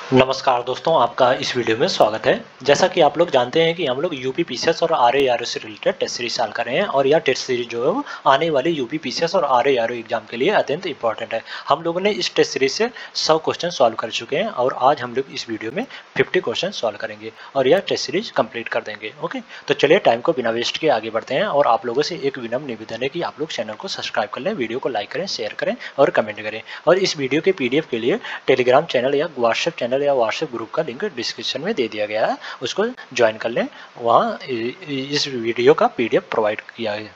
नमस्कार दोस्तों, आपका इस वीडियो में स्वागत है। जैसा कि आप लोग जानते हैं कि हम लोग यूपी पीसीएस और आरए से रिलेटेड टेस्ट सीरीज चाल कर रहे हैं और यह टेस्ट सीरीज जो है वो आने वाली यूपी पीसीएस और आरए एग्जाम के लिए अत्यंत इंपॉर्टेंट है। हम लोगों ने इस टेस्ट सीरीज से 100 क्वेश्चन सॉल्व कर चुके हैं और आज हम लोग इस वीडियो में 50 क्वेश्चन सॉल्व करेंगे और यह टेस्ट सीरीज कंप्लीट कर देंगे। ओके, तो चलिए टाइम को बिना वेस्ट के आगे बढ़ते हैं और आप लोगों से एक विनम्र निवेदन है कि आप लोग चैनल को सब्सक्राइब कर लें, वीडियो को लाइक करें, शेयर करें और कमेंट करें। और इस वीडियो के पीडीएफ के लिए टेलीग्राम चैनल या व्हाट्सएप चैनल या व्हाट्सएप ग्रुप का लिंक डिस्क्रिप्शन में दे दिया गया है, उसको ज्वाइन कर लें। वहाँ इस वीडियो का पीडीएफ प्रोवाइड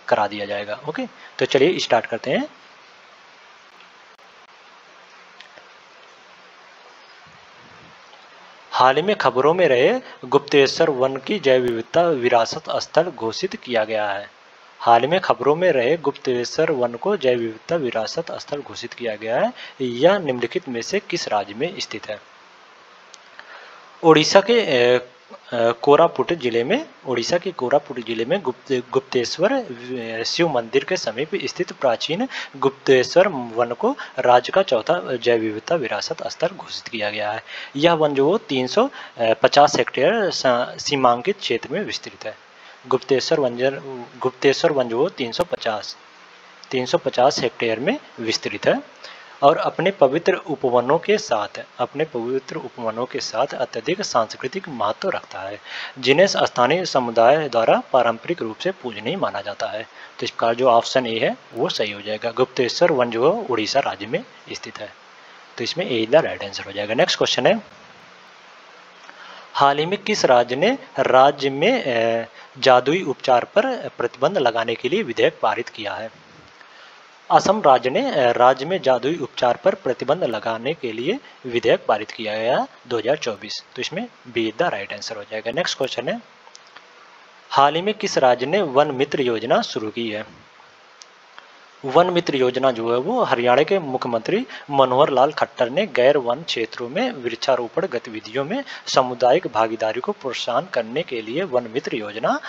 करा दिया जाएगा। ओके, तो चलिए स्टार्ट करते हैं। हाल ही में खबरों में रहे गुप्तेश्वर वन की जैव विविधता विरासत स्थल घोषित किया गया है। हाल में खबरों में रहे गुप्तेश्वर वन को जैव विविधता विरासत स्थल घोषित किया गया है। यह निम्नलिखित में से किस राज्य में स्थित है? उड़ीसा के कोरापुट जिले में गुप्तेश्वर शिव मंदिर के समीप स्थित प्राचीन गुप्तेश्वर वन को राज्य का चौथा जैव विविधता विरासत स्थल घोषित किया गया है। यह वन जो 350 हेक्टेयर सीमांकित क्षेत्र में विस्तृत है। गुप्तेश्वर वन जो 350 हेक्टेयर में विस्तृत है और अपने पवित्र उपवनों के साथ अत्यधिक सांस्कृतिक महत्व रखता है, जिन्हें स्थानीय समुदाय द्वारा पारंपरिक रूप से पूजनीय माना जाता है। तो इसका जो ऑप्शन ए है वो सही हो जाएगा। गुप्तेश्वर वन जो उड़ीसा राज्य में स्थित है, तो इसमें ए द राइट आंसर हो जाएगा। नेक्स्ट क्वेश्चन है, हाल ही में किस राज्य में जादुई उपचार पर प्रतिबंध लगाने के लिए विधेयक पारित किया है? असम राज्य ने राज्य में जादुई उपचार पर प्रतिबंध लगाने के लिए विधेयक पारित किया गया 2024, तो इसमें बी द राइट आंसर हो जाएगा। नेक्स्ट क्वेश्चन है, हाल ही में किस राज्य ने वन मित्र योजना शुरू की है? वन मित्र योजना जो है वो हरियाणा के मुख्यमंत्री मनोहर लाल खट्टर ने गैर वन क्षेत्रों में वृक्षारोपण गतिविधियों में सामुदायिक भागीदारी को प्रोत्साहन करने के लिए वन मित्र योजना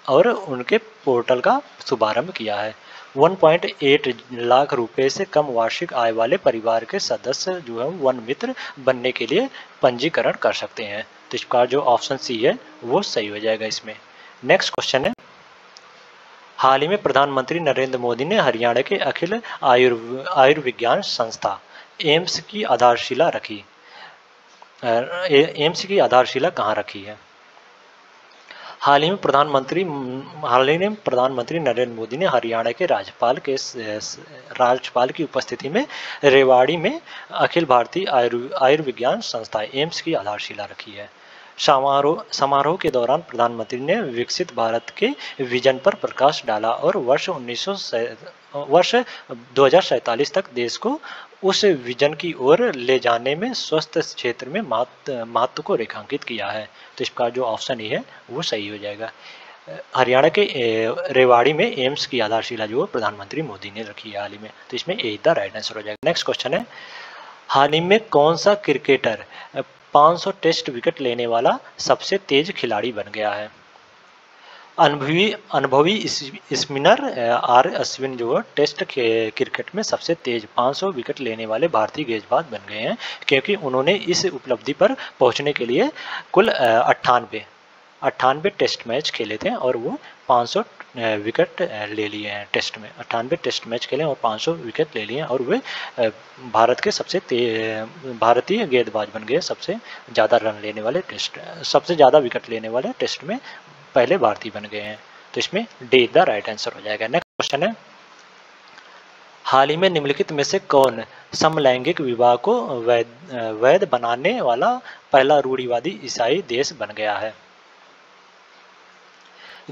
और उनके पोर्टल का शुभारंभ किया है। 1.8 लाख रुपए से कम वार्षिक आय वाले परिवार के सदस्य जो है वन मित्र बनने के लिए पंजीकरण कर सकते हैं। तो इसका जो ऑप्शन सी है वो सही हो जाएगा इसमें। नेक्स्ट क्वेश्चन है, हाल ही में प्रधानमंत्री नरेंद्र मोदी ने हरियाणा के अखिल आयुर्विज्ञान संस्था एम्स की आधारशिला कहाँ रखी है? हाल ही में प्रधानमंत्री नरेंद्र मोदी ने हरियाणा के राज्यपाल की उपस्थिति में रेवाड़ी में अखिल भारतीय आयुर्विज्ञान संस्था एम्स की आधारशिला रखी है। समारोह के दौरान प्रधानमंत्री ने विकसित भारत के विजन पर प्रकाश डाला और वर्ष 2047 तक देश को उस विजन की ओर ले जाने में स्वास्थ्य क्षेत्र में महत्व को रेखांकित किया है। तो इसका जो ऑप्शन ही है वो सही हो जाएगा। हरियाणा के रेवाड़ी में एम्स की आधारशिला जो प्रधानमंत्री मोदी ने रखी है हाल ही में, तो इसमें ए द राइट आंसर हो जाएगा। नेक्स्ट क्वेश्चन है, हाल ही में कौन सा क्रिकेटर 500 टेस्ट विकेट लेने वाला सबसे तेज खिलाड़ी बन गया है? अनुभवी स्पिनर आर अश्विन जो है टेस्ट क्रिकेट में सबसे तेज 500 विकेट लेने वाले भारतीय गेंदबाज बन गए हैं, क्योंकि उन्होंने इस उपलब्धि पर पहुंचने के लिए कुल 98 टेस्ट मैच खेले थे और वो 500 विकेट ले लिए हैं। टेस्ट में 98 टेस्ट मैच खेले और 500 विकेट ले लिए हैं और वे भारत के भारतीय गेंदबाज बन गए, सबसे ज़्यादा रन लेने वाले सबसे ज़्यादा विकेट लेने वाले टेस्ट में पहले भारतीय बन गए हैं। तो इसमें डी द राइट आंसर हो जाएगा। नेक्स्ट क्वेश्चन है, हाल ही में निम्नलिखित में से कौन समलैंगिक विवाह को वैध बनाने वाला पहला रूढ़िवादी ईसाई देश बन गया है?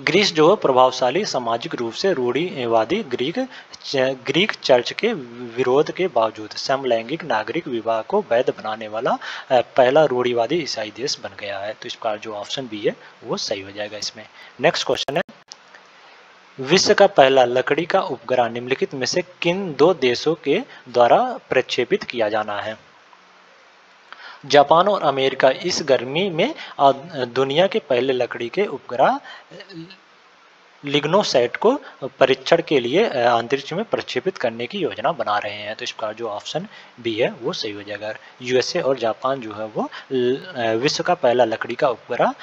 ग्रीस जो प्रभावशाली सामाजिक रूप से रूढ़िवादी ग्रीक चर्च के विरोध के बावजूद समलैंगिक नागरिक विवाह को वैध बनाने वाला पहला रूढ़िवादी ईसाई देश बन गया है। तो इसका जो ऑप्शन बी है वो सही हो जाएगा इसमें। नेक्स्ट क्वेश्चन है, विश्व का पहला लकड़ी का उपग्रह निम्नलिखित में से किन दो देशों के द्वारा प्रक्षेपित किया जाना है? जापान और अमेरिका इस गर्मी में दुनिया के पहले लकड़ी के उपग्रह लिग्नोसैट को परीक्षण के लिए अंतरिक्ष में प्रक्षेपित करने की योजना बना रहे हैं। तो इसका जो ऑप्शन बी है वो सही हो जाएगा। यूएसए और जापान जो है वो विश्व का पहला लकड़ी का उपग्रह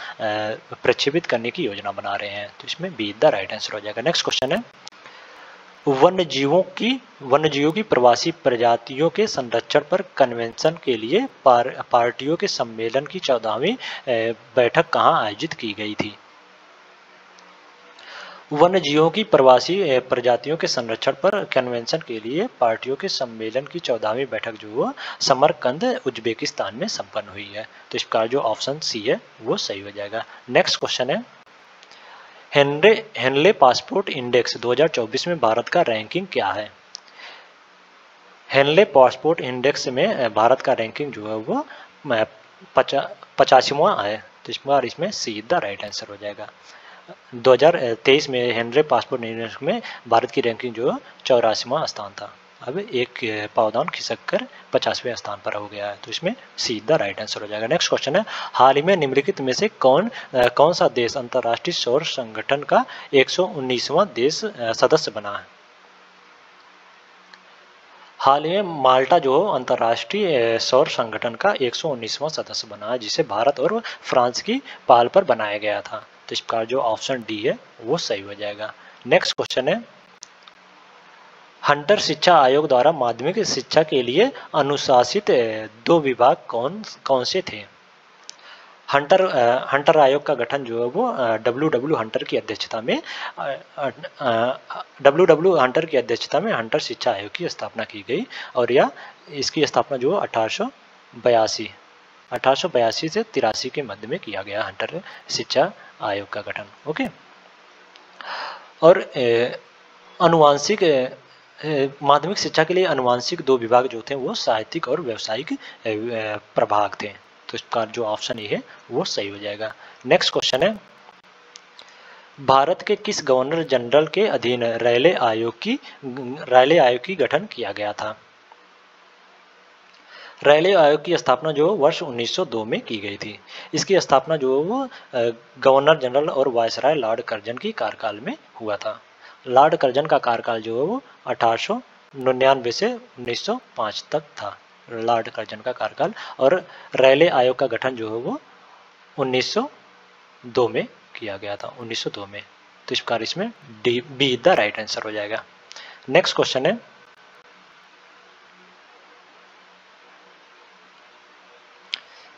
प्रक्षेपित करने की योजना बना रहे हैं। तो इसमें बी द राइट आंसर हो जाएगा। नेक्स्ट क्वेश्चन है, वन्यजीवों की प्रवासी प्रजातियों के संरक्षण पर कन्वेंशन के लिए पार्टियों के सम्मेलन की 14वीं बैठक कहाँ आयोजित की गई थी? वन्यजीवों की प्रवासी प्रजातियों के संरक्षण पर कन्वेंशन के लिए पार्टियों के सम्मेलन की 14वीं बैठक जो वो समरकंद उज्बेकिस्तान में संपन्न हुई है। तो इसका जो ऑप्शन सी है वो सही हो जाएगा। नेक्स्ट क्वेश्चन है, हेनले पासपोर्ट इंडेक्स 2024 में भारत का रैंकिंग क्या है? हेनले पासपोर्ट इंडेक्स में भारत का रैंकिंग जो है वो 85वां है। तो इस बार इसमें सी द राइट आंसर हो जाएगा। 2023 में हेनले पासपोर्ट इंडेक्स में भारत की रैंकिंग जो 84वां स्थान था। अब एक पावदान खिसक कर 50वें स्थान पर हो गया है। तो इसमें सीधा राइट आंसर हो जाएगा। नेक्स्ट क्वेश्चन है, हाल ही में निम्नलिखित में से कौन सा देश अंतर्राष्ट्रीय सौर संगठन का 119वां देश सदस्य बना है? हाल ही में माल्टा जो अंतर्राष्ट्रीय सौर संगठन का 119वां सदस्य बना है, जिसे भारत और फ्रांस की पहल पर बनाया गया था। तो इसका जो ऑप्शन डी है वो सही हो जाएगा। नेक्स्ट क्वेश्चन है, हंटर शिक्षा आयोग द्वारा माध्यमिक शिक्षा के लिए अनुशासित 2 विभाग कौन से थे? हंटर आयोग का गठन जो है वो डब्ल्यू हंटर की अध्यक्षता में हंटर शिक्षा आयोग की स्थापना की गई और इसकी स्थापना जो 1882 से 83 के मध्य में किया गया हंटर शिक्षा आयोग का गठन। ओके, और अनुवांशिक माध्यमिक शिक्षा के लिए अनुवांशिक 2 विभाग जो थे वो साहित्यिक और व्यावसायिक प्रभाग थे। तो इसका जो ऑप्शन ए है वो सही हो जाएगा। नेक्स्ट क्वेश्चन है, भारत के किस गवर्नर जनरल के अधीन रैले आयोग की गठन किया गया था? रैले आयोग की स्थापना जो वर्ष 1902 में की गई थी। इसकी स्थापना जो वो गवर्नर जनरल और वायसराय लॉर्ड कर्जन की कार्यकाल में हुआ था। लॉर्ड कर्जन का कार्यकाल जो है वो 1899 से 1905 तक था, लॉर्ड कर्जन का कार्यकाल। और रैले आयोग का गठन जो है वो 1902 में किया गया था, 1902 में। तो इस प्रकार इसमें बी द राइट आंसर हो जाएगा। नेक्स्ट क्वेश्चन है,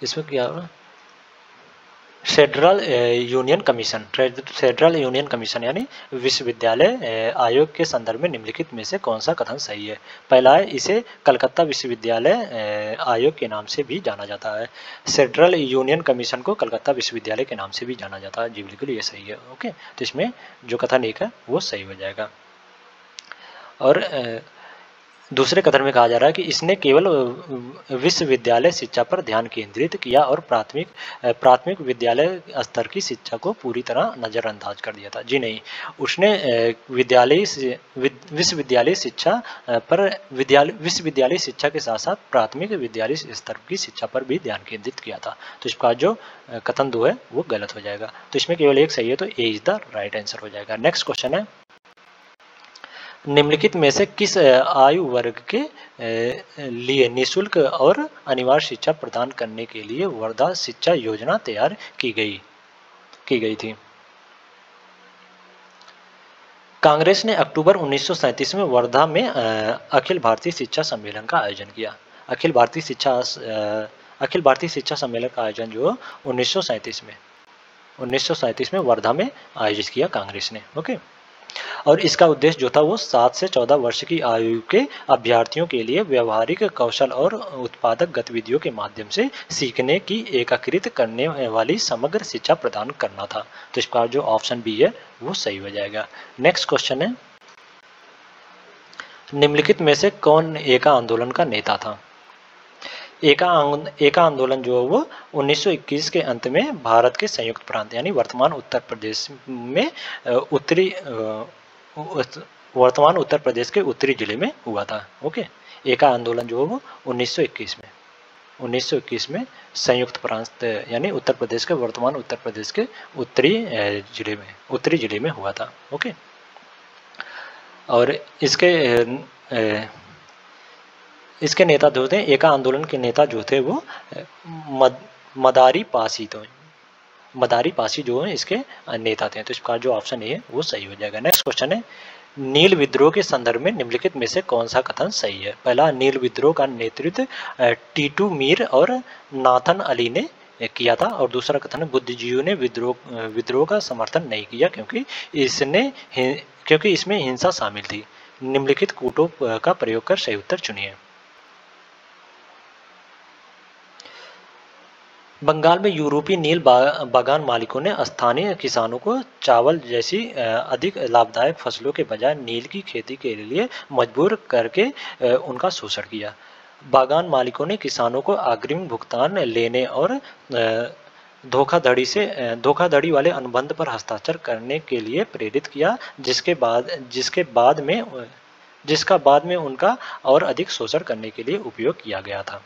इसमें क्या होगा, फेडरल यूनियन कमीशन यानी विश्वविद्यालय आयोग के संदर्भ में निम्नलिखित में से कौन सा कथन सही है? पहला है, इसे कलकत्ता विश्वविद्यालय आयोग के नाम से भी जाना जाता है। फेडरल यूनियन कमीशन को कलकत्ता विश्वविद्यालय के नाम से भी जाना जाता है। जी बिल्कुल, ये सही है। ओके, तो इसमें जो कथन एक है वो सही हो जाएगा। और दूसरे कथन में कहा जा रहा है कि इसने केवल विश्वविद्यालय शिक्षा पर ध्यान केंद्रित किया और प्राथमिक विद्यालय स्तर की शिक्षा को पूरी तरह नज़रअंदाज कर दिया था। जी नहीं, उसने विश्वविद्यालय शिक्षा के साथ साथ प्राथमिक विद्यालय स्तर की शिक्षा पर भी ध्यान केंद्रित किया था। तो इसका जो कथन 2 है वो गलत हो जाएगा। तो इसमें केवल एक सही है, तो ए इज द राइट आंसर हो जाएगा। नेक्स्ट क्वेश्चन है, निम्नलिखित में से किस आयु वर्ग के लिए निःशुल्क और अनिवार्य शिक्षा प्रदान करने के लिए वर्धा शिक्षा योजना तैयार की गई थी? कांग्रेस ने अक्टूबर 1937 में वर्धा में अखिल भारतीय शिक्षा सम्मेलन का आयोजन किया। अखिल भारतीय शिक्षा सम्मेलन का आयोजन जो 1937 में वर्धा में आयोजित किया कांग्रेस ने। ओके, और इसका उद्देश्य जो था वो 7 से 14 वर्ष की आयु के अभ्यर्थियों के लिए व्यवहारिक कौशल और उत्पादक गतिविधियों के माध्यम से सीखने की एकीकृत करने वाली समग्र शिक्षा प्रदान करना था। तो इसका जो ऑप्शन बी है वो सही हो जाएगा। नेक्स्ट क्वेश्चन है, निम्नलिखित में से कौन एका आंदोलन का नेता था? एका आंदोलन जो है वो 1921 के अंत में भारत के संयुक्त प्रांत यानी वर्तमान उत्तर प्रदेश के उत्तरी जिले में हुआ था। ओके, एका आंदोलन जो है वो 1921 में। 1921 में संयुक्त प्रांत यानी उत्तर प्रदेश के, वर्तमान उत्तर प्रदेश के उत्तरी जिले में हुआ था। ओके, और इसके नेता जो थे, एका आंदोलन के नेता जो थे वो मदारी पासी जो है इसके नेता थे। तो इस प्रकार जो ऑप्शन ए है वो सही हो जाएगा। नेक्स्ट क्वेश्चन है, नील विद्रोह के संदर्भ में निम्नलिखित में से कौन सा कथन सही है? पहला, नील विद्रोह का नेतृत्व टीटू मीर और नाथन अली ने किया था, और दूसरा कथन है बुद्धिजीवियों ने विद्रोह का समर्थन नहीं किया क्योंकि इसमें हिंसा शामिल थी। निम्नलिखित कूटों का प्रयोग कर सही उत्तर चुनिए। बंगाल में यूरोपीय नील बागान मालिकों ने स्थानीय किसानों को चावल जैसी अधिक लाभदायक फसलों के बजाय नील की खेती के लिए मजबूर करके उनका शोषण किया। बागान मालिकों ने किसानों को अग्रिम भुगतान लेने और धोखाधड़ी वाले अनुबंध पर हस्ताक्षर करने के लिए प्रेरित किया, जिसका बाद में उनका और अधिक शोषण करने के लिए उपयोग किया गया था।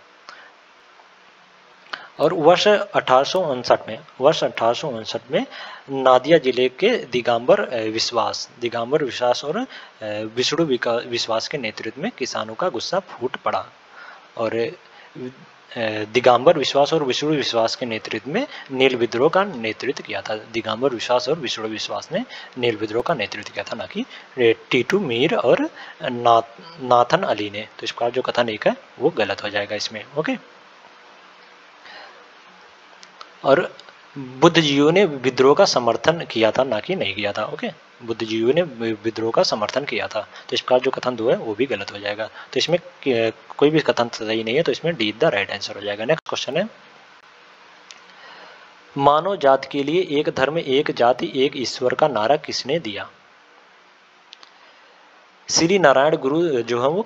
और वर्ष 1859 में नादिया जिले के दिगंबर विश्वास और विष्णु विश्वास के नेतृत्व में किसानों का गुस्सा फूट पड़ा, और दिगंबर विश्वास और विष्णु विश्वास के नेतृत्व में नील विद्रोह का नेतृत्व किया था। दिगंबर विश्वास और विष्णु विश्वास ने नील विद्रोह का नेतृत्व किया था, ना कि टीटू मीर और नाथन अली ने। तो इसका जो कथन एक है वो गलत हो जाएगा इसमें। ओके, और बुद्धिजीवियों ने विद्रोह का समर्थन किया था, ना कि नहीं किया था। ओके, बुद्धिजीवियों ने विद्रोह का समर्थन किया था। तो इस प्रकार जो कथन 2 है वो भी गलत हो जाएगा। तो इसमें कोई भी कथन सही नहीं है, तो इसमें डी द राइट आंसर हो जाएगा। नेक्स्ट क्वेश्चन है, मानव जाति के लिए एक धर्म एक जाति एक ईश्वर का नारा किसने दिया? श्री नारायण गुरु जो है वो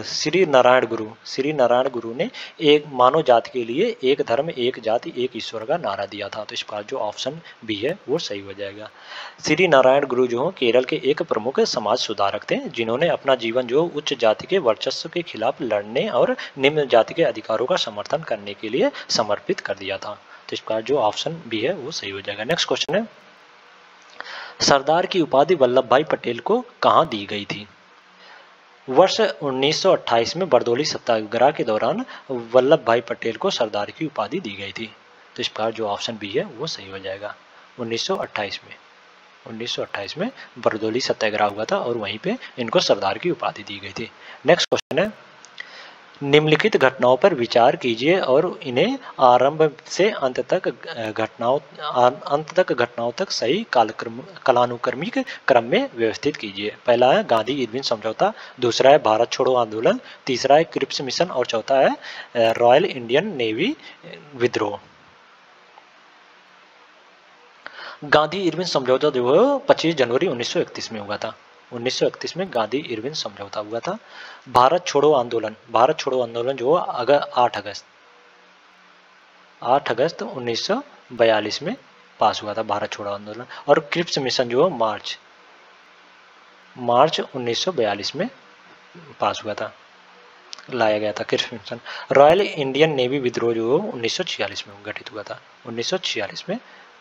श्री नारायण गुरु ने एक मानव जाति के लिए एक धर्म एक जाति एक ईश्वर का नारा दिया था। तो इस बार जो ऑप्शन बी है वो सही हो जाएगा। श्री नारायण गुरु जो केरल के एक प्रमुख समाज सुधारक थे, जिन्होंने अपना जीवन जो उच्च जाति के वर्चस्व के खिलाफ लड़ने और निम्न जाति के अधिकारों का समर्थन करने के लिए समर्पित कर दिया था। तो इस बार जो ऑप्शन बी है वो सही हो जाएगा। नेक्स्ट क्वेश्चन है, सरदार की उपाधि वल्लभ भाई पटेल को कहाँ दी गई थी? वर्ष 1928 में बरदौली सत्याग्रह के दौरान वल्लभ भाई पटेल को सरदार की उपाधि दी गई थी। तो इस प्रकार जो ऑप्शन बी है वो सही हो जाएगा। 1928 में बरदौली सत्याग्रह हुआ था और वहीं पे इनको सरदार की उपाधि दी गई थी। नेक्स्ट क्वेश्चन है, निम्नलिखित घटनाओं पर विचार कीजिए और इन्हें आरंभ से अंत तक घटनाओं तक सही कालानुक्रमिक क्रम में व्यवस्थित कीजिए। पहला है गांधी इरविन समझौता, दूसरा है भारत छोड़ो आंदोलन, तीसरा है क्रिप्स मिशन और चौथा है रॉयल इंडियन नेवी विद्रोह। गांधी इरविन समझौता जो है 25 जनवरी 1931 में हुआ था। 1931 में गांधी इरविन समझौता हुआ था। भारत छोड़ो आंदोलन जो 8 अगस्त 1942 में पास हुआ था भारत छोड़ो आंदोलन। और क्रिप्स मिशन जो मार्च 1942 में पास हुआ था, लाया गया था Cripps mission. Royal Indian Navy विद्रोह जो 1946 में गठित हुआ था। 1946 में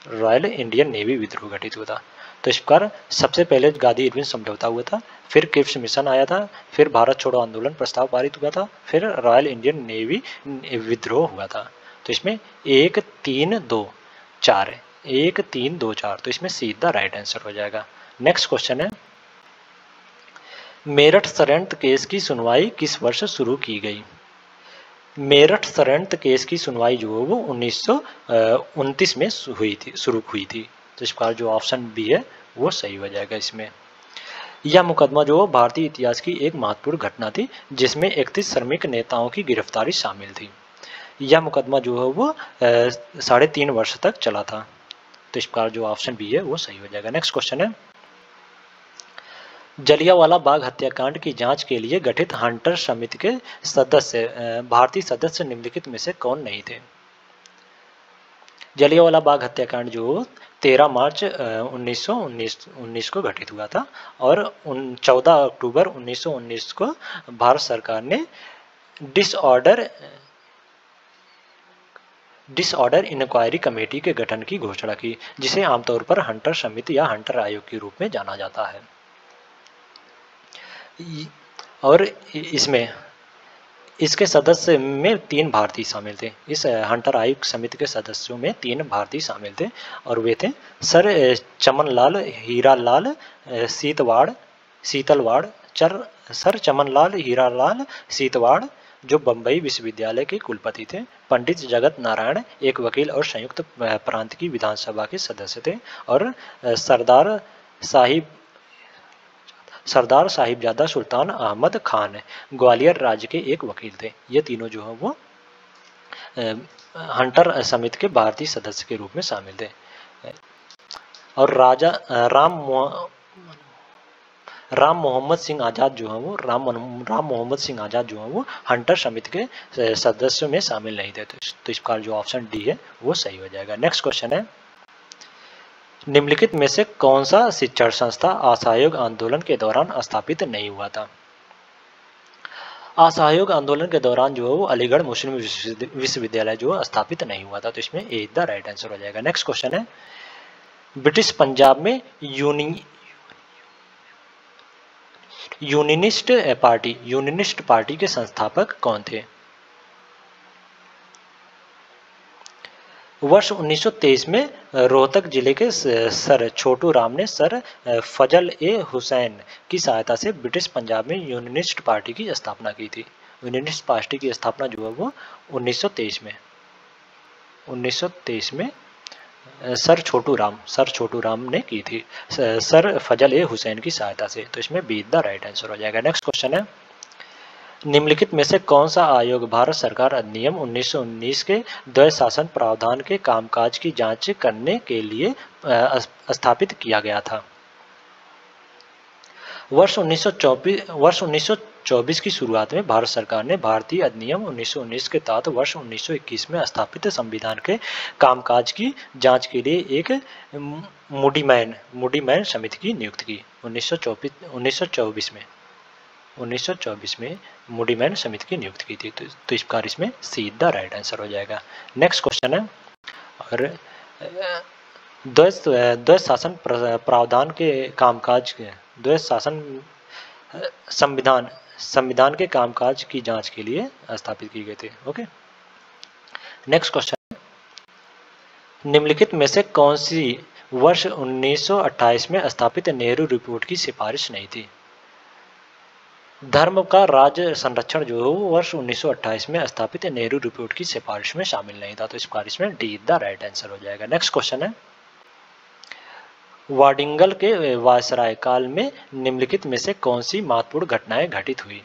रॉयल इंडियन नेवी विद्रोह गठित हुआ था। तो इस प्रकार सबसे पहले गांधी इरविन समझौता हुआ था, फिर क्रिप्स मिशन आया था, फिर भारत छोड़ो आंदोलन प्रस्ताव पारित हुआ था, फिर रॉयल इंडियन नेवी विद्रोह हुआ था। तो इसमें 1 3 2 4 है, 1 3 2 4, तो इसमें सीधा राइट आंसर हो जाएगा। नेक्स्ट क्वेश्चन है, मेरठ षड्यंत्र केस की सुनवाई किस वर्ष शुरू की गई? मेरठ षड्यंत्र केस की सुनवाई जो है वो 1929 में शुरू हुई थी। तो इस प्रकार जो ऑप्शन बी है वो सही हो जाएगा इसमें। यह मुकदमा जो भारतीय इतिहास की एक महत्वपूर्ण घटना थी, जिसमें 31 श्रमिक नेताओं की गिरफ्तारी शामिल थी। यह मुकदमा जो है वो 3.5 वर्ष तक चला था। तो इस प्रकार जो ऑप्शन बी है वो सही हो जाएगा। नेक्स्ट क्वेश्चन है, जलियांवाला बाग हत्याकांड की जांच के लिए गठित हंटर समिति के भारतीय सदस्य निम्नलिखित में से कौन नहीं थे? जलियांवाला बाग हत्याकांड जो 13 मार्च 1919 को घटित हुआ था और 14 अक्टूबर 1919 को भारत सरकार ने डिसऑर्डर डिसऑर्डर इंक्वायरी कमेटी के गठन की घोषणा की, जिसे आमतौर पर हंटर समिति या हंटर आयोग के रूप में जाना जाता है। और इसमें इसके सदस्य में 3 भारतीय शामिल थे। इस हंटर आयोग समिति के सदस्यों में 3 भारतीय शामिल थे और वे थे सर चमनलाल हीरालाल सीतलवाड़, सर चमनलाल हीरालाल सीतवाड़ जो बम्बई विश्वविद्यालय के कुलपति थे, पंडित जगत नारायण एक वकील और संयुक्त प्रांत की विधानसभा के सदस्य थे, और सरदार साहिबजादा सुल्तान अहमद खान ग्वालियर राज्य के एक वकील थे। ये तीनों जो है वो हंटर समिति के भारतीय सदस्य के रूप में शामिल थे। और राजा राम मोहम्मद सिंह आज़ाद जो है वो राम मोहम्मद सिंह आज़ाद जो है वो हंटर समिति के सदस्यों में शामिल नहीं थे। तो इसका जो ऑप्शन डी है वो सही हो जाएगा। नेक्स्ट क्वेश्चन है, निम्नलिखित में से कौन सा शिक्षण संस्था असहयोग आंदोलन के दौरान स्थापित नहीं हुआ था? असहयोग आंदोलन के दौरान जो है वो अलीगढ़ मुस्लिम विश्वविद्यालय जो स्थापित नहीं हुआ था। तो इसमें ए द राइट आंसर हो जाएगा। नेक्स्ट क्वेश्चन है, ब्रिटिश पंजाब में यूनियनिस्ट पार्टी के संस्थापक कौन थे? वर्ष 1923 में रोहतक जिले के सर छोटू राम ने सर फजल ए हुसैन की सहायता से ब्रिटिश पंजाब में यूनियनिस्ट पार्टी की स्थापना की थी। यूनियनिस्ट पार्टी की स्थापना जो है वो 1923 में सर छोटू राम ने की थी सर फजल ए हुसैन की सहायता से। तो इसमें बी द राइट आंसर हो जाएगा। नेक्स्ट क्वेश्चन है, निम्नलिखित में से कौन सा आयोग भारत सरकार अधिनियम 1919 के द्वैध शासन प्रावधान के कामकाज की जांच करने के लिए स्थापित किया गया था? वर्ष 1924 की शुरुआत में भारत सरकार ने भारतीय अधिनियम 1919 के तहत वर्ष 1921 में स्थापित संविधान के कामकाज की जांच के लिए एक मूडीमैन समिति की नियुक्ति की। 1924 में मूडीमैन समिति की नियुक्ति की थी। तो इस प्रकार इसमें सीधा राइट आंसर हो जाएगा। नेक्स्ट क्वेश्चन है, और द्वैध शासन प्रावधान के कामकाज के द्वैध शासन संविधान के कामकाज की जांच के लिए स्थापित किए गए थे। ओके, नेक्स्ट क्वेश्चन, निम्नलिखित में से कौन सी वर्ष 1928 में स्थापित नेहरू रिपोर्ट की सिफारिश नहीं थी? धर्म का राज्य संरक्षण जो है वो वर्ष 1928 में स्थापित नेहरू रिपोर्ट की सिफारिश में शामिल नहीं था। तो इस प्रकार इसमें डी द राइट आंसर हो जाएगा। नेक्स्ट क्वेश्चन है, वाडिंगल के वायसराय काल में निम्नलिखित में से कौन सी महत्वपूर्ण घटनाएं घटित हुई?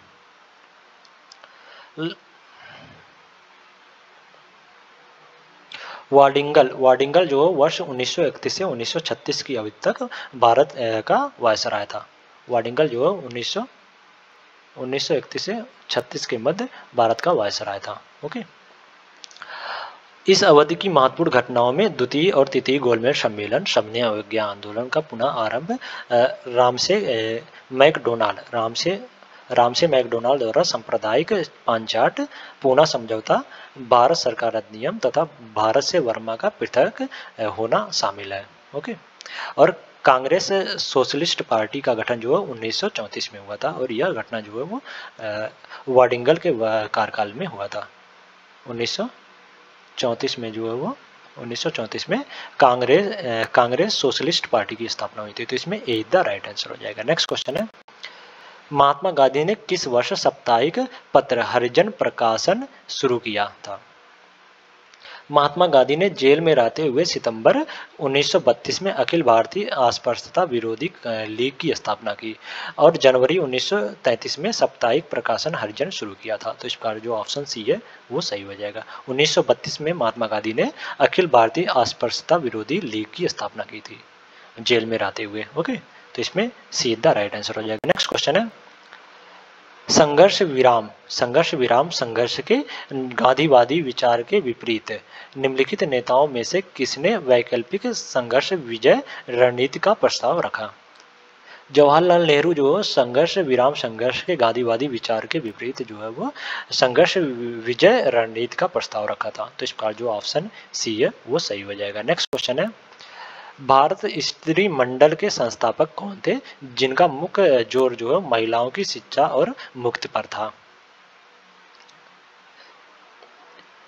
वाडिंगल जो वर्ष 1931 से 1936 की अवधि तक भारत का वायसराय था। वाडिंगल जो 1931 से 36 के मध्य भारत का वायसराय था। ओके, इस अवधि की महत्वपूर्ण घटनाओं में द्वितीय और तृतीय गोलमेज सम्मेलन, सबने अवज्ञा आंदोलन का पुनः आरंभ, राम से मैकडोनाल्ड द्वारा सांप्रदायिक पांचाट, पूना समझौता, भारत सरकार अधिनियम तथा भारत से वर्मा का पृथक होना शामिल है। ओके, और कांग्रेस सोशलिस्ट पार्टी का गठन जो है 1934 में हुआ था, और यह घटना जो है वो वाडिंगल के कार्यकाल में हुआ था। 1934 में जो है वो 1934 में कांग्रेस सोशलिस्ट पार्टी की स्थापना हुई थी। तो इसमें ए द राइट आंसर हो जाएगा। नेक्स्ट क्वेश्चन है, महात्मा गांधी ने किस वर्ष साप्ताहिक पत्र हरिजन प्रकाशन शुरू किया था? महात्मा गांधी ने जेल में रहते हुए सितंबर 1932 में अखिल भारतीय अस्पृश्यता विरोधी लीग की स्थापना की और जनवरी 1933 में साप्ताहिक प्रकाशन हरिजन शुरू किया था। तो इस प्रकार जो ऑप्शन सी है वो सही हो जाएगा। 1932 में महात्मा गांधी ने अखिल भारतीय अस्पृश्यता विरोधी लीग की स्थापना की थी जेल में रहते हुए। ओके, तो इसमें सीधा राइट आंसर हो जाएगा। नेक्स्ट क्वेश्चन है, संघर्ष विराम संघर्ष के गांधीवादी विचार के विपरीत निम्नलिखित नेताओं में से किसने वैकल्पिक संघर्ष विजय रणनीति का प्रस्ताव रखा? जवाहरलाल नेहरू जो संघर्ष विराम संघर्ष के गांधीवादी विचार के विपरीत जो है वो संघर्ष विजय रणनीति का प्रस्ताव रखा था। तो इस प्रकार जो ऑप्शन सी है वो सही हो जाएगा। नेक्स्ट क्वेश्चन है, भारत स्त्री मंडल के संस्थापक कौन थे जिनका मुख्य जोर जो है महिलाओं की शिक्षा और मुक्ति पर था?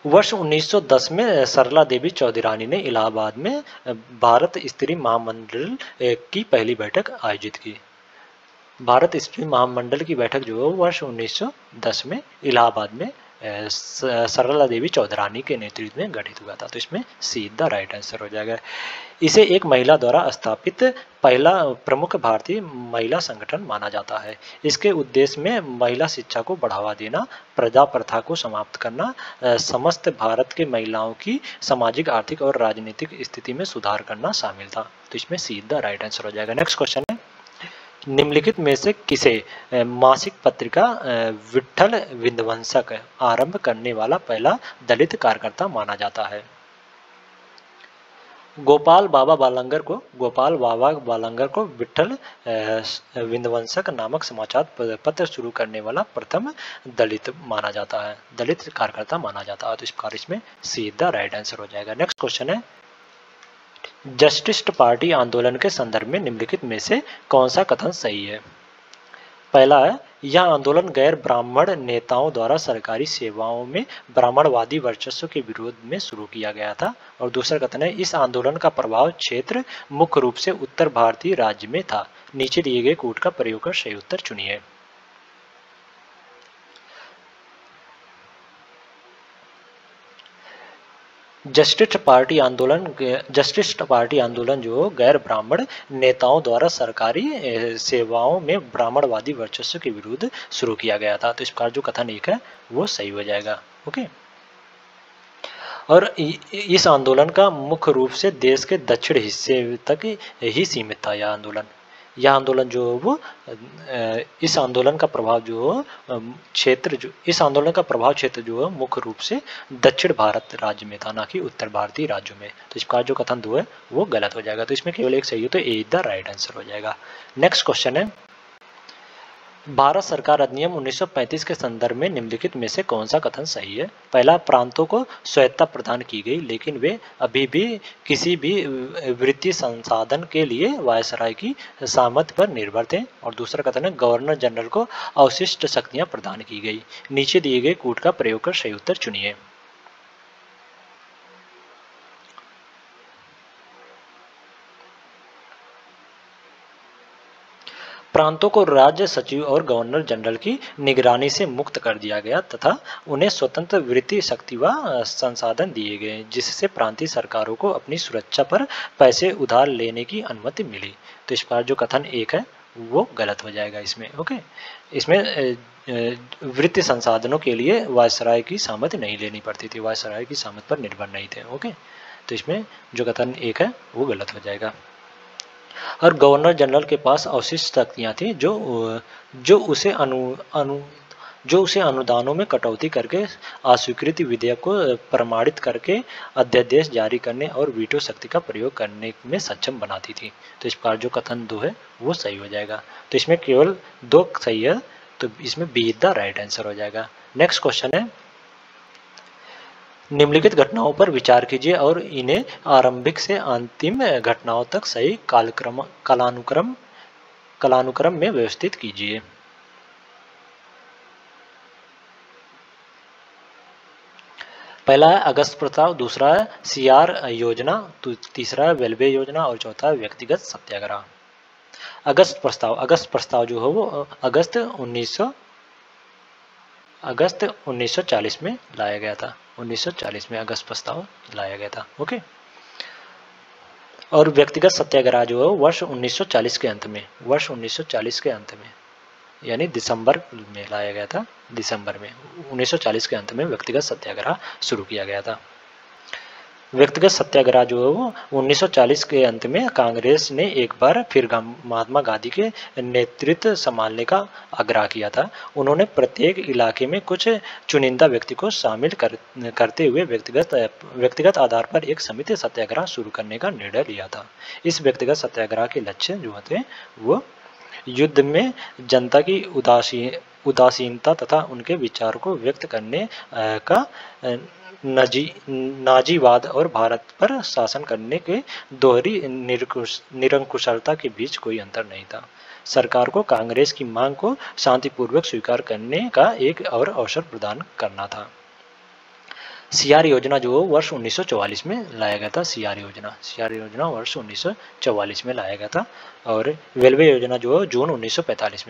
वर्ष 1910 में सरला देवी चौधरानी ने इलाहाबाद में भारत स्त्री महामंडल की पहली बैठक आयोजित की। भारत स्त्री महामंडल की बैठक जो है वर्ष 1910 में इलाहाबाद में सरला देवी चौधरानी के नेतृत्व में गठित हुआ था। तो इसमें सी द राइट आंसर हो जाएगा। इसे एक महिला द्वारा स्थापित पहला प्रमुख भारतीय महिला संगठन माना जाता है। इसके उद्देश्य में महिला शिक्षा को बढ़ावा देना, प्रजा प्रथा को समाप्त करना, समस्त भारत के महिलाओं की सामाजिक, आर्थिक और राजनीतिक स्थिति में सुधार करना शामिल था। तो इसमें सी द राइट आंसर हो जाएगा। नेक्स्ट क्वेश्चन है, निम्नलिखित में से किसे मासिक पत्रिका विट्ठल विध्वंसक आरंभ करने वाला पहला दलित कार्यकर्ता माना जाता है? गोपाल बाबा बालंगर को विट्ठल विध्वंसक नामक समाचार पत्र शुरू करने वाला प्रथम दलित माना जाता है, दलित कार्यकर्ता माना जाता है। तो इस प्रकार इसमें सी द राइट आंसर हो जाएगा। नेक्स्ट क्वेश्चन है, जस्टिस पार्टी आंदोलन के संदर्भ में निम्नलिखित में से कौन सा कथन सही है? पहला है, यह आंदोलन गैर ब्राह्मण नेताओं द्वारा सरकारी सेवाओं में ब्राह्मणवादी वर्चस्व के विरोध में शुरू किया गया था। और दूसरा कथन है, इस आंदोलन का प्रभाव क्षेत्र मुख्य रूप से उत्तर भारतीय राज्य में था। नीचे दिए गए कूट का प्रयोग कर सही उत्तर चुनिए। जस्टिस पार्टी आंदोलन जो गैर ब्राह्मण नेताओं द्वारा सरकारी सेवाओं में ब्राह्मणवादी वर्चस्व के विरुद्ध शुरू किया गया था। तो इस प्रकार जो कथन एक है वो सही हो जाएगा। ओके, और इस आंदोलन का मुख्य रूप से देश के दक्षिण हिस्से तक ही सीमित था। यह आंदोलन जो वो इस आंदोलन का प्रभाव जो क्षेत्र जो है मुख्य रूप से दक्षिण भारत राज्य में था, ना कि उत्तर भारतीय राज्यों में। तो इसका जो कथन दो है वो गलत हो जाएगा। तो इसमें केवल एक सही हो, तो ए द राइट आंसर हो जाएगा। नेक्स्ट क्वेश्चन है, भारत सरकार अधिनियम 1935 के संदर्भ में निम्नलिखित में से कौन सा कथन सही है? पहला, प्रांतों को स्वायत्तता प्रदान की गई, लेकिन वे अभी भी किसी भी वित्तीय संसाधन के लिए वायसराय की सहमति पर निर्भर थे। और दूसरा कथन है, गवर्नर जनरल को अवशिष्ट शक्तियां प्रदान की गई। नीचे दिए गए कूट का प्रयोग कर सही उत्तर चुनिए। प्रांतों को राज्य सचिव और गवर्नर जनरल की निगरानी से मुक्त कर दिया गया तथा उन्हें स्वतंत्र वित्तीय शक्ति व संसाधन दिए गए, जिससे प्रांतीय सरकारों को अपनी सुरक्षा पर पैसे उधार लेने की अनुमति मिली। तो इस पर जो कथन एक है वो गलत हो जाएगा इसमें। ओके, इसमें वित्तीय संसाधनों के लिए वायसराय की सहमति नहीं लेनी पड़ती थी, वायसराय की सहमति पर निर्भर नहीं थे। ओके, तो इसमें जो कथन एक है वो गलत हो जाएगा। और गवर्नर जनरल के पास अवशिष्ट शक्तियां थी जो उसे अनुदानों में कटौती करके, अस्वीकृति विधेयक को प्रमाणित करके, अध्यादेश जारी करने और वीटो शक्ति का प्रयोग करने में सक्षम बनाती थी। तो इस प्रकार जो कथन दो है वो सही हो जाएगा। तो इसमें केवल दो सही है, तो इसमें बी द राइट आंसर हो जाएगा। नेक्स्ट क्वेश्चन है, निम्नलिखित घटनाओं पर विचार कीजिए और इन्हें आरंभिक से अंतिम घटनाओं तक सही कालानुक्रम में व्यवस्थित कीजिए। पहला है अगस्त प्रस्ताव, दूसरा है सीआर योजना, तीसरा है वेलवे योजना और चौथा है व्यक्तिगत सत्याग्रह। अगस्त प्रस्ताव जो है वो अगस्त 1940 में लाया गया था। 1940 में अगस्त प्रस्ताव लाया गया था। ओके, और व्यक्तिगत सत्याग्रह जो है वर्ष 1940 के अंत में यानी दिसंबर में लाया गया था। दिसंबर में 1940 के अंत में व्यक्तिगत सत्याग्रह शुरू किया गया था। व्यक्तिगत सत्याग्रह जो है वो 1940 के अंत में कांग्रेस ने एक बार फिर महात्मा गांधी के नेतृत्व संभालने का आग्रह किया था। उन्होंने प्रत्येक इलाके में कुछ चुनिंदा व्यक्ति को शामिल करते हुए व्यक्तिगत आधार पर एक समिति सत्याग्रह शुरू करने का निर्णय लिया था। इस व्यक्तिगत सत्याग्रह के लक्ष्य जो थे वो युद्ध में जनता की उदासीनता तथा उनके विचार को व्यक्त करने का नाजीवाद और भारत पर शासन करने के दोहरी निरंकुशता के बीच कोई अंतर नहीं था। सरकार को कांग्रेस की मांग को शांतिपूर्वक स्वीकार करने का एक और अवसर प्रदान करना था। सीआर योजना जो वर्ष 1944 में लाया गया था, सीआर योजना वर्ष 1944 में लाया गया था। और रेलवे योजना जो जून 1945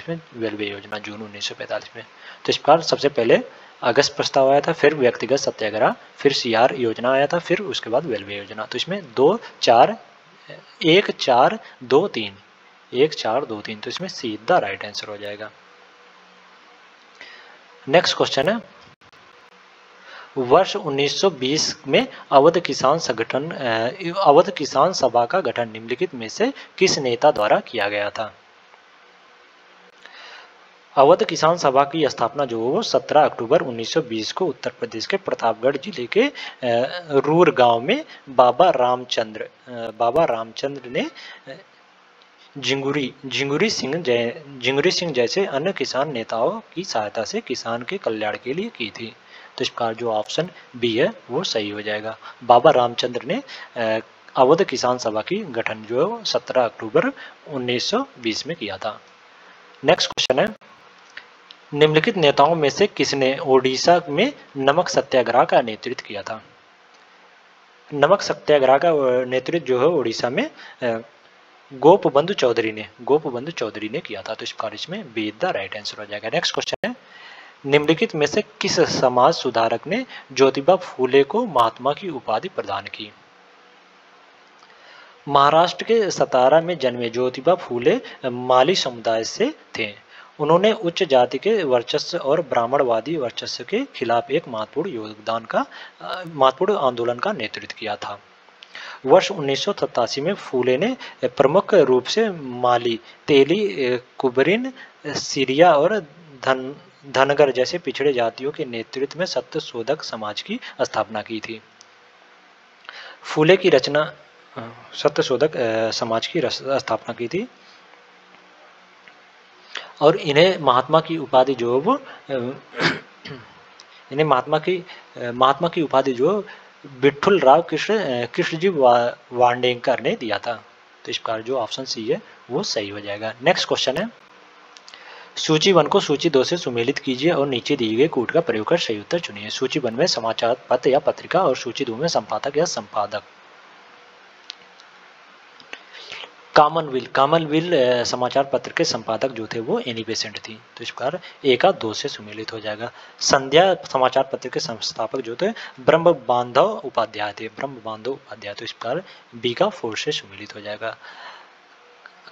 में रेलवे योजना जून 1945 में। तो इस प्रकार सबसे पहले अगस्त प्रस्ताव आया था, फिर व्यक्तिगत सत्याग्रह, फिर सीआर योजना आया था, फिर उसके बाद रेलवे योजना। तो इसमें 1 4 2 3 तो इसमें सीधा राइट आंसर हो जाएगा। नेक्स्ट क्वेश्चन है, वर्ष 1920 में अवध किसान सभा का गठन निम्नलिखित में से किस नेता द्वारा किया गया था? अवध किसान सभा की स्थापना जो वो 17 अक्टूबर 1920 को उत्तर प्रदेश के प्रतापगढ़ जिले के रूर गांव में बाबा रामचंद्र ने झिंगुरी सिंह जैसे अन्य किसान नेताओं की सहायता से किसान के कल्याण के लिए की थी। तो इस प्रकार जो ऑप्शन बी है वो सही हो जाएगा। बाबा रामचंद्र ने अवध किसान सभा की गठन जो है 17 अक्टूबर 1920 में किया था। नेक्स्ट क्वेश्चन है, निम्नलिखित नेताओं में से किसने ओडिशा में नमक सत्याग्रह का नेतृत्व किया था? नमक सत्याग्रह का नेतृत्व जो है ओडिशा में गोपबंधु चौधरी ने किया था। तो इस प्रकार इसमें बी द राइट आंसर हो जाएगा। नेक्स्ट क्वेश्चन है, निम्नलिखित में से किस समाज सुधारक ने ज्योतिबा फूले को महात्मा की उपाधि प्रदान की? महाराष्ट्र के सतारा में जन्मे ज्योतिबा फूले माली समुदाय से थे। उन्होंने उच्च जाति के वर्चस्व और ब्राह्मणवादी वर्चस्व के खिलाफ एक महत्वपूर्ण आंदोलन का नेतृत्व किया था। वर्ष 1987 में फूले ने प्रमुख रूप से माली, तेली, कुबरिन, सीरिया और धनगर जैसे पिछड़े जातियों के नेतृत्व में सत्यशोधक समाज की स्थापना की थी। फूले की रचना सत्यशोधक समाज की स्थापना की थी और इन्हें महात्मा की उपाधि जो वो महात्मा की उपाधि जो विठुल राव कृष्णजी वांडेकर ने दिया था। तो इस प्रकार जो ऑप्शन सी है वो सही हो जाएगा। नेक्स्ट क्वेश्चन है, सूची 1 को सूची 2 से सुमेलित कीजिए और नीचे दिए गए कूट का प्रयोग कर सही उत्तर चुनिए। सूची 1 में समाचार पत्र या पत्रिका और सूची 2 में संपादक या संपादक। कॉमनवेल्थ समाचार पत्र के संपादक जो थे वो एनी बेसेंट थी। तो इस प्रकार ए का 2 से सुमेलित हो जाएगा। संध्या समाचार पत्र के संस्थापक जो थे ब्रह्म बांधव उपाध्याय थे। तो इस प्रकार बी का 4 से सुमेलित हो जाएगा।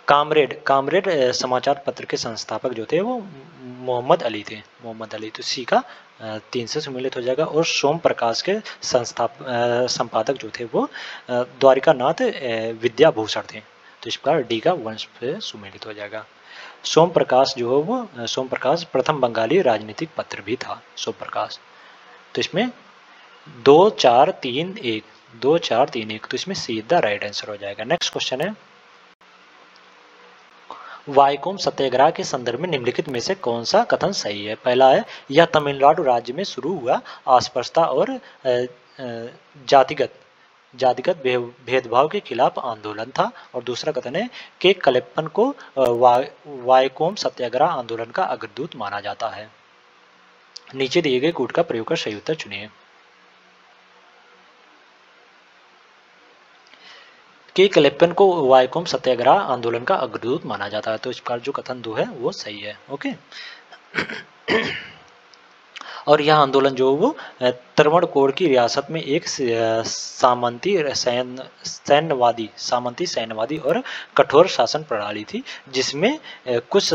कामरेड समाचार पत्र के संस्थापक जो थे वो मोहम्मद अली थे। तो सी का 3 से सुमेलित हो जाएगा। और सोम प्रकाश के संपादक जो थे वो द्वारिकानाथ विद्याभूषण थे। तो इस प्रकार डी का 1 से सुमेलित हो जाएगा। सोम प्रकाश प्रथम बंगाली राजनीतिक पत्र भी था सोम प्रकाश। तो इसमें 2 4 3 1 तो इसमें सीधा राइट आंसर हो जाएगा। नेक्स्ट क्वेश्चन है, वाइकोम सत्याग्रह के संदर्भ में निम्नलिखित में से कौन सा कथन सही है? पहला है, यह तमिलनाडु राज्य में शुरू हुआ अस्पृश्यता और जातिगत भेदभाव के खिलाफ आंदोलन था। और दूसरा कथन है कि कलेप्पन को वाइकोम सत्याग्रह आंदोलन का अग्रदूत माना जाता है। नीचे दिए गए कूट का प्रयोग कर सही उत्तर चुनिए। कि कलेप्पन को वाइकोम सत्याग्रह आंदोलन का अग्रदूत माना जाता है। तो इस प्रकार जो कथन 2 है वो सही है। ओके और यह आंदोलन जो वो त्रावणकोर की रियासत में एक सामंती सैन्यवादी और कठोर शासन प्रणाली थी, जिसमें कुछ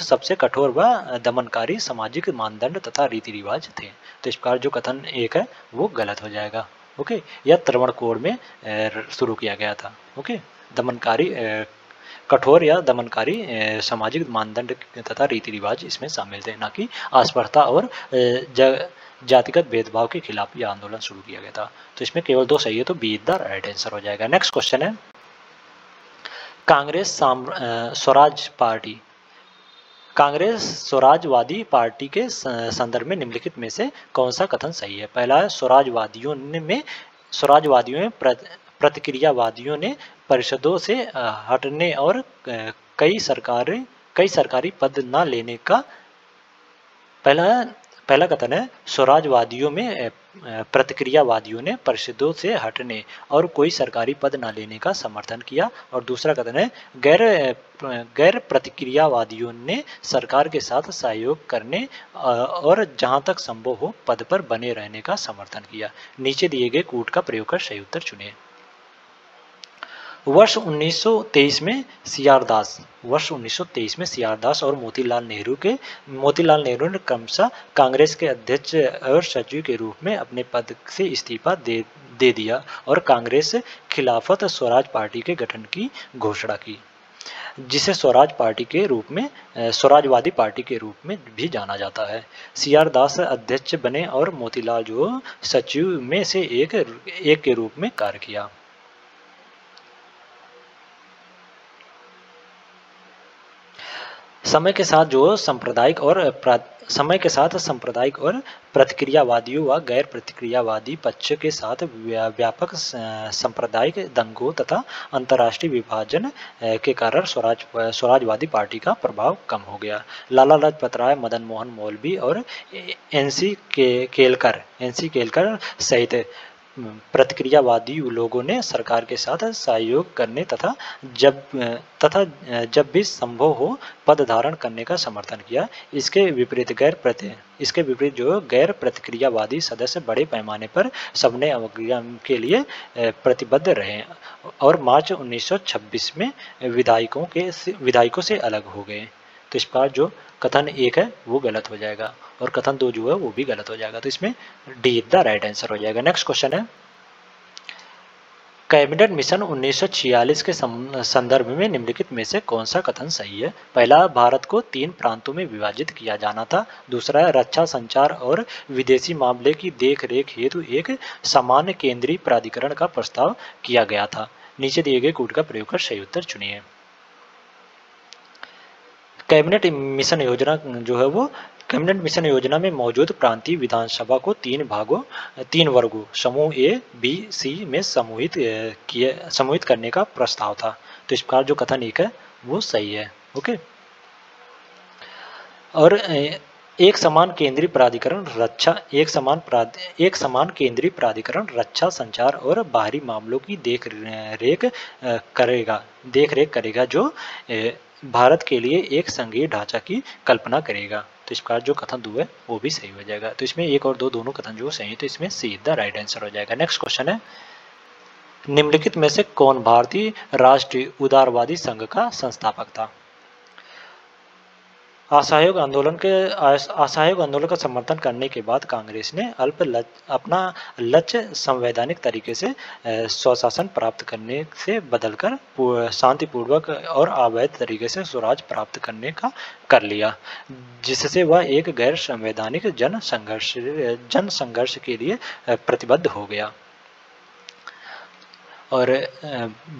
सबसे कठोर व दमनकारी सामाजिक मानदंड तथा रीति रिवाज थे। तो इस प्रकार जो कथन 1 है वो गलत हो जाएगा। ओके यह त्रावणकोर में शुरू किया गया था। ओके कठोर या दमनकारी सामाजिक मानदंड तथा रीति रिवाज इसमें शामिल थे, ना कि अस्पृश्यता और जातिगत भेदभाव के खिलाफ यह आंदोलन शुरू किया गया था। तो इसमें केवल 2 सही है, तो बी द राइट आंसर हो जाएगा। नेक्स्ट क्वेश्चन है, कांग्रेस स्वराज पार्टी, कांग्रेस स्वराजवादी पार्टी के संदर्भ में निम्नलिखित में से कौन सा कथन सही है? पहला है स्वराजवादियों में प्रतिक्रियावादियों ने परिषदों से हटने और कई सरकारी पद न लेने का। पहला कथन है स्वराजवादियों में प्रतिक्रियावादियों ने परिषदों से हटने और कोई सरकारी पद न लेने का समर्थन किया, और दूसरा कथन है गैर प्रतिक्रियावादियों ने सरकार के साथ सहयोग करने और जहां तक संभव हो पद पर बने रहने का समर्थन किया। नीचे दिए गए कूट का प्रयोग कर सही उत्तर चुनिए। वर्ष 1923 में सीआर दास और मोतीलाल नेहरू ने क्रमशः कांग्रेस के अध्यक्ष और सचिव के रूप में अपने पद से इस्तीफा दे दिया और कांग्रेस खिलाफत स्वराज पार्टी के गठन की घोषणा की, जिसे स्वराजवादी पार्टी के रूप में भी जाना जाता है। सीआर दास अध्यक्ष बने और मोतीलाल जो सचिव में से एक के रूप में कार्य किया। समय के साथ सांप्रदायिक और प्रतिक्रियावादियों व गैर प्रतिक्रियावादी पक्ष के साथ व्यापक सांप्रदायिक दंगों तथा अंतर्राष्ट्रीय विभाजन के कारण स्वराजवादी पार्टी का प्रभाव कम हो गया। लाला लाजपत राय, मदन मोहन मालवीय और एनसी केलकर सहित प्रतिक्रियावादी लोगों ने सरकार के साथ सहयोग करने तथा जब भी संभव हो पद धारण करने का समर्थन किया। इसके विपरीत गैर प्रतिक्रियावादी सदस्य बड़े पैमाने पर सविनय अवज्ञा के लिए प्रतिबद्ध रहे और मार्च 1926 में विधायकों से अलग हो गए। तो इस प्रकार जो कथन 1 है वो गलत हो जाएगा और कथन 2 जो है वो भी गलत हो जाएगा। तो इसमें डी द राइट आंसर हो जाएगा। नेक्स्ट क्वेश्चन है, कैबिनेट मिशन 1946 के संदर्भ में निम्नलिखित में से कौन सा कथन सही है? पहला, भारत को 3 प्रांतों में विभाजित किया जाना था। दूसरा है रक्षा, संचार और विदेशी मामले की देखरेख हेतु एक समान केंद्रीय प्राधिकरण का प्रस्ताव किया गया था। नीचे दिए गए कूट का प्रयोग कर सही उत्तर चुनिए। कैबिनेट मिशन योजना में मौजूद प्रांतीय विधानसभा को 3 वर्गों समूह ए, बी, सी में समूहित करने का प्रस्ताव था। तो इस प्रकार जो कथन 1 है वो सही है। ओके, और एक समान केंद्रीय प्राधिकरण रक्षा, संचार और बाहरी मामलों की देखरेख करेगा जो भारत के लिए एक संघीय ढांचा की कल्पना करेगा। तो इस प्रकार जो कथन 2 है वो भी सही हो जाएगा। तो इसमें 1 और 2 दोनों कथन जो सही है, तो इसमें सी द राइट आंसर हो जाएगा। नेक्स्ट क्वेश्चन है, निम्नलिखित में से कौन भारतीय राष्ट्रीय उदारवादी संघ का संस्थापक था? असहयोग आंदोलन का समर्थन करने के बाद कांग्रेस ने अपना लक्ष्य संवैधानिक तरीके से स्वशासन प्राप्त करने से बदलकर शांतिपूर्वक और अवैध तरीके से स्वराज प्राप्त करने का कर लिया, जिससे वह एक गैर संवैधानिक जन संघर्ष के लिए प्रतिबद्ध हो गया। और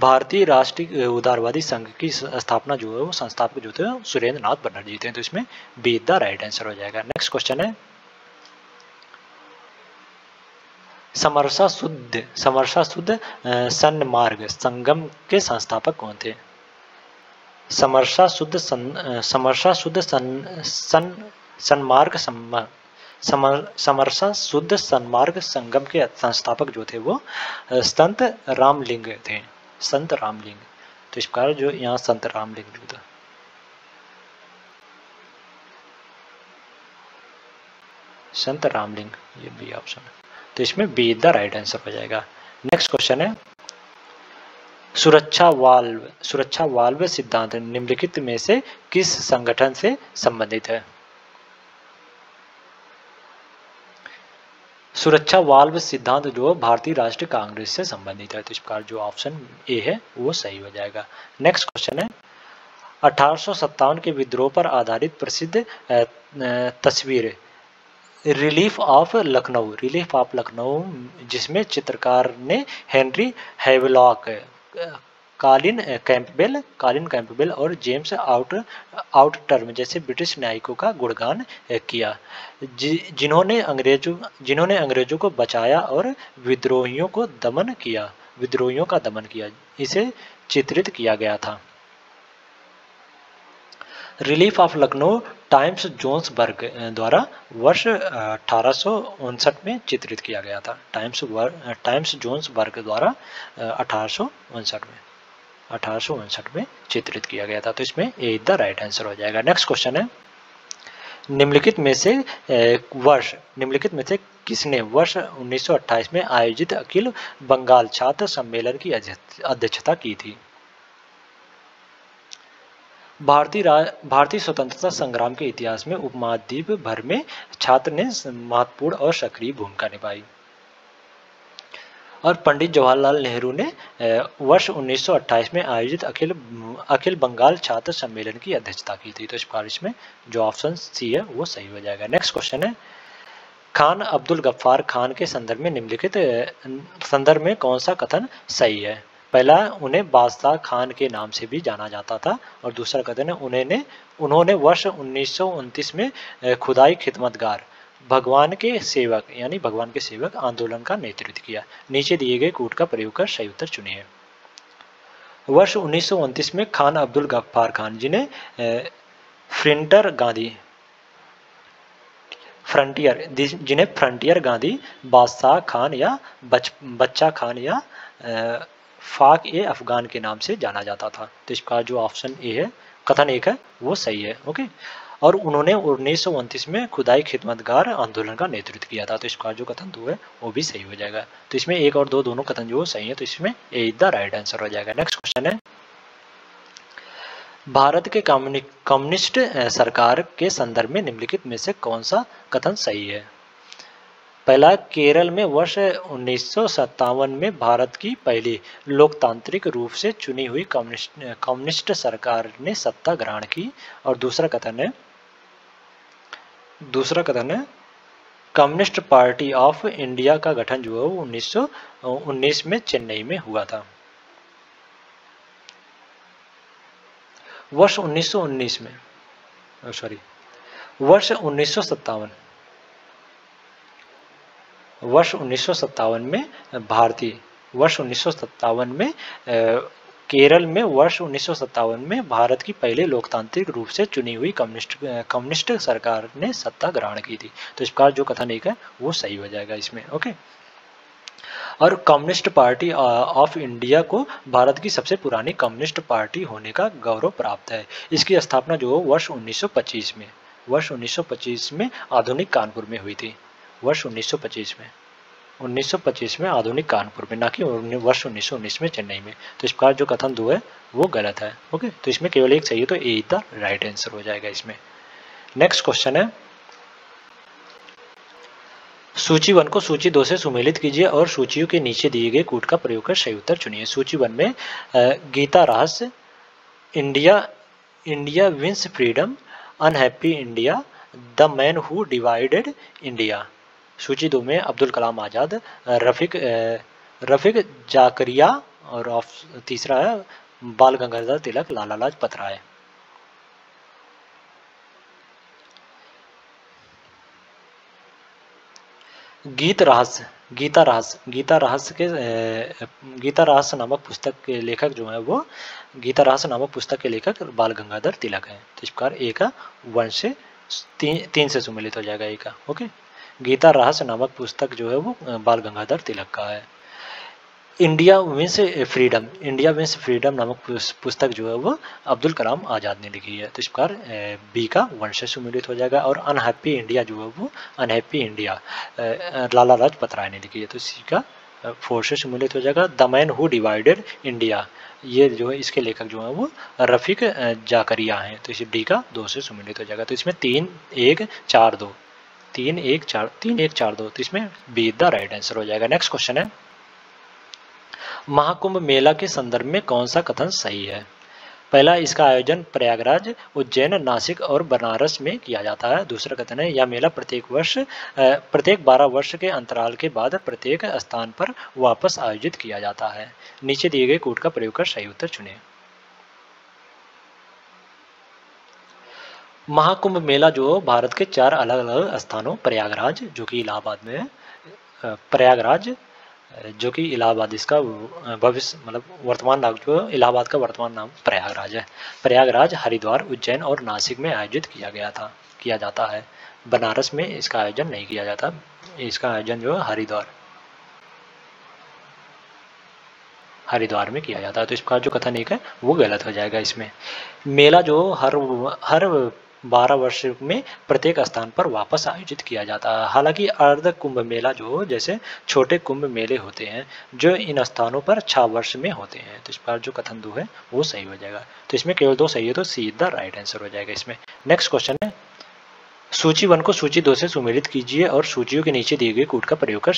भारतीय राष्ट्रीय उदारवादी संघ की स्थापना जो है वो संस्थापक जो थे सुरेंद्र नाथ बनर्जी थे। तो इसमें बी द राइट आंसर हो जाएगा। नेक्स्ट क्वेश्चन है, समरसा शुद्ध सन्मार्ग संगम के संस्थापक कौन थे? समरसा शुद्ध सन्मार्ग संगम के संस्थापक जो थे वो संत रामलिंग थे। तो इस प्रकार जो यहाँ संत रामलिंग था। संत रामलिंग, ये बी ऑप्शन है। तो इसमें बी द राइट आंसर हो जाएगा। नेक्स्ट क्वेश्चन है, सुरक्षा वाल्व सिद्धांत निम्नलिखित में से किस संगठन से संबंधित है? सुरक्षा वाल्व सिद्धांत जो भारतीय राष्ट्रीय कांग्रेस से संबंधित है। तो इस प्रकार जो ऑप्शन ए है वो सही हो जाएगा। नेक्स्ट क्वेश्चन है, 1857 के विद्रोह पर आधारित प्रसिद्ध तस्वीर रिलीफ ऑफ लखनऊ जिसमें चित्रकार ने हेनरी हैवलॉक कालिन कैंपबेल और जेम्स आउटटर्म जैसे ब्रिटिश न्यायिकों का गुणगान किया, जिन्होंने अंग्रेजों को बचाया और विद्रोहियों का दमन किया। इसे चित्रित किया गया था। रिलीफ ऑफ लखनऊ टाइम्स जोन्सबर्ग द्वारा वर्ष 1859 में चित्रित किया गया था। टाइम्स जोन्सबर्ग द्वारा 1859 में चित्रित किया गया था। तो इसमें ए द राइट आंसर हो जाएगा। नेक्स्ट क्वेश्चन है, निम्नलिखित में से किसने वर्ष 1928 में आयोजित अखिल बंगाल छात्र सम्मेलन की अध्यक्षता की थी? भारतीय स्वतंत्रता संग्राम के इतिहास में उपमहाद्वीप भर में छात्र ने महत्वपूर्ण और सक्रिय भूमिका निभाई और पंडित जवाहरलाल नेहरू ने वर्ष 1928 में आयोजित अखिल बंगाल छात्र सम्मेलन की अध्यक्षता की थी। तो इस बार इसमें जो ऑप्शन सी है वो सही हो जाएगा। नेक्स्ट क्वेश्चन है, खान अब्दुल गफ्फार खान के संदर्भ में निम्नलिखित संदर्भ में कौन सा कथन सही है? पहला, उन्हें बादशाह खान के नाम से भी जाना जाता था, और दूसरा कथन है उन्होंने वर्ष 1929 में खुदाई खिदमतगार भगवान के सेवक आंदोलन का नेतृत्व किया। नीचे दिए गए कूट का प्रयोग कर सही उत्तर चुनिए। वर्ष 1929 में खान अब्दुल गफ्फार खान जिन्हें फ्रंटियर गांधी, बादशाह खान या बच्चा खान या फाक ए अफगान के नाम से जाना जाता था। तो इसका जो ऑप्शन ए है, कथन एक है, वो सही है। ओके, और उन्होंने 1929 में खुदाई खिदमतगार आंदोलन का नेतृत्व किया था। तो इसका जो कथन दो है वो भी सही हो जाएगा। तो इसमें एक और दो दोनों कथन जो सही है, तो इसमें ए इज द राइट आंसर हो जाएगा। नेक्स्ट क्वेश्चन है, भारत के कम्युनिस्ट सरकार के संदर्भ में निम्नलिखित में से कौन सा कथन सही है? पहला, केरल में वर्ष 1957 में भारत की पहली लोकतांत्रिक रूप से चुनी हुई कम्युनिस्ट सरकार ने सत्ता ग्रहण की। और दूसरा कथन है कम्युनिस्ट पार्टी ऑफ इंडिया का गठन जो है वो 1919 में चेन्नई में हुआ था। वर्ष 1957 में केरल में वर्ष 1957 में भारत की पहले लोकतांत्रिक रूप से चुनी हुई कम्युनिस्ट सरकार ने सत्ता ग्रहण की थी। तो इस प्रकार जो कथन एक है वो सही हो जाएगा इसमें। ओके, और कम्युनिस्ट पार्टी ऑफ इंडिया को भारत की सबसे पुरानी कम्युनिस्ट पार्टी होने का गौरव प्राप्त है। इसकी स्थापना जो वर्ष 1925 में आधुनिक कानपुर में हुई थी। वर्ष 1925 में आधुनिक कानपुर में, ना कि वर्ष 1919 में चेन्नई में। तो इस प्रकार जो कथन दो है वो गलत है। ओके, तो इसमें केवल एक सही है, तो ए इज द राइट आंसर हो जाएगा इसमें। नेक्स्ट क्वेश्चन है, सूची 1 को सूची 2 से सुमेलित कीजिए और सूचियों के नीचे दिए गए कूट का प्रयोग कर सही उत्तर चुनिए। सूची 1 में Gita Rahasya, India wins freedom, unhappy India, the man who divided India. सूची 2 में अब्दुल कलाम आज़ाद, रफीक जाकरिया, और तीसरा है बाल गंगाधर तिलक, लाला लाजपत राय। गीता रहस्य नामक पुस्तक के लेखक जो है वो बाल गंगाधर तिलक है। तो इस प्रकार ए का 1 से 3 से सुमेलित हो जाएगा ए का। ओके, गीता रहस्य नामक पुस्तक जो है वो बाल गंगाधर तिलक का है। इंडिया विंस फ्रीडम नामक पुस्तक जो है वो अब्दुल कलाम आज़ाद ने लिखी है। तो इस प्रकार बी का 1 से सुमेलित हो जाएगा। और अनहैप्पी इंडिया जो है वो लाला लाजपत राय ने लिखी है। तो इसी का 4 से सुमेलित हो जाएगा। The man who divided India, ये जो है इसके लेखक जो है वो रफीक जाकरिया हैं। तो इसी डी का 2 से सुमेलित हो जाएगा। तो इसमें 3 1 4 2 तो इसमें बी द राइट आंसर हो जाएगा। नेक्स्ट क्वेश्चन है, महाकुंभ मेला के संदर्भ में कौन सा कथन सही है? पहला, इसका आयोजन प्रयागराज, उज्जैन, नासिक और बनारस में किया जाता है। दूसरा कथन है, यह मेला प्रत्येक 12 वर्ष के अंतराल के बाद प्रत्येक स्थान पर वापस आयोजित किया जाता है। नीचे दिए गए कोड का प्रयोग कर सही उत्तर चुनें। महाकुंभ मेला जो भारत के 4 अलग-अलग स्थानों प्रयागराज जो कि इलाहाबाद में है, प्रयागराज जो कि इलाहाबाद इसका भविष्य मतलब वर्तमान नाम जो इलाहाबाद का वर्तमान नाम प्रयागराज है। प्रयागराज, हरिद्वार, उज्जैन और नासिक में आयोजित किया जाता है। बनारस में इसका आयोजन नहीं किया जाता। इसका आयोजन जो है हरिद्वार में किया जाता है। तो इसका जो कथन एक है वो गलत हो जाएगा। इसमें मेला जो हर 12 वर्ष में प्रत्येक स्थान पर वापस आयोजित किया जाता है। हालांकि अर्ध कुंभ मेला जो जैसे छोटे कुंभ मेले होते हैं जो इन स्थानों पर 6 वर्ष में होते हैं। तो इस पर जो कथन 2 है वो सही हो जाएगा। तो इसमें केवल 2 सही है, तो सी द राइट आंसर हो जाएगा इसमें। नेक्स्ट क्वेश्चन है, सूची 1 को सूची 2 से सुमेलित कीजिए और सूचियों के नीचे दिए गए कोड का प्रयोग कर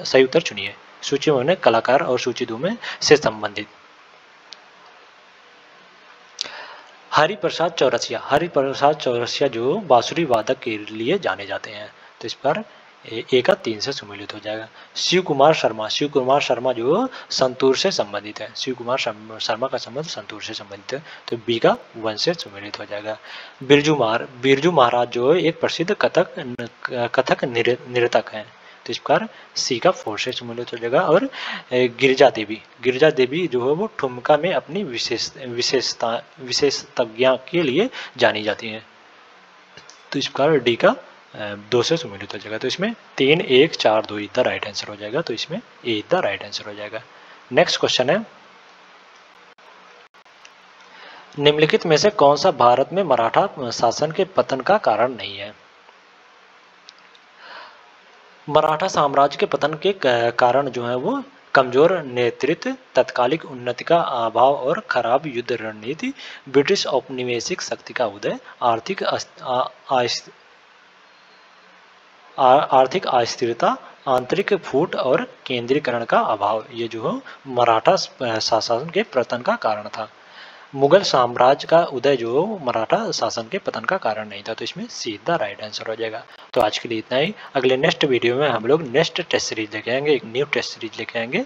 सही उत्तर चुनिए। सूची 1 में कलाकार और सूची 2 में से संबंधित। हरिप्रसाद चौरसिया जो बांसुरी वादक के लिए जाने जाते हैं। तो इस पर ए का 3 से सुमेलित हो जाएगा। शिव कुमार शर्मा जो संतूर से संबंधित है। शिव कुमार शर्मा का संबंध संतूर से संबंधित है। तो बी का 1 से सुमेलित हो जाएगा। बिरजू महाराज जो एक प्रसिद्ध कथक नृतक हैं। तो इस प्रकार सी का 4 से सुमेलित हो जाएगा। और गिरिजा देवी जो है वो ठुमका में अपनी विशेषज्ञता के लिए जानी जाती हैं। तो इस प्रकार डी का 2 से सुमेलित हो जाएगा। तो इसमें 3, 1, 4, 2 द राइट आंसर हो जाएगा। तो इसमें ए द राइट आंसर हो जाएगा। नेक्स्ट क्वेश्चन है, निम्नलिखित में से कौन सा भारत में मराठा शासन के पतन का कारण नहीं है? मराठा साम्राज्य के पतन के कारण जो है वो कमजोर नेतृत्व, तात्कालिक उन्नति का अभाव और खराब युद्ध रणनीति, ब्रिटिश औपनिवेशिक शक्ति का उदय, आर्थिक अस्थिरता, आंतरिक फूट और केंद्रीकरण का अभाव, ये जो मराठा शासन के पतन का कारण था। मुगल साम्राज्य का उदय जो मराठा शासन के पतन का कारण नहीं था। तो इसमें सीधा राइट आंसर हो जाएगा। तो आज के लिए इतना ही। अगले नेक्स्ट वीडियो में हम लोग नेक्स्ट टेस्ट सीरीज लेके आएंगे, एक न्यू टेस्ट सीरीज लेके आएंगे।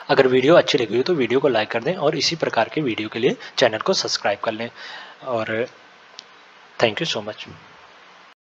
अगर वीडियो अच्छी लगी हो तो वीडियो को लाइक कर दें और इसी प्रकार के वीडियो के लिए चैनल को सब्सक्राइब कर लें। और थैंक यू सो मच।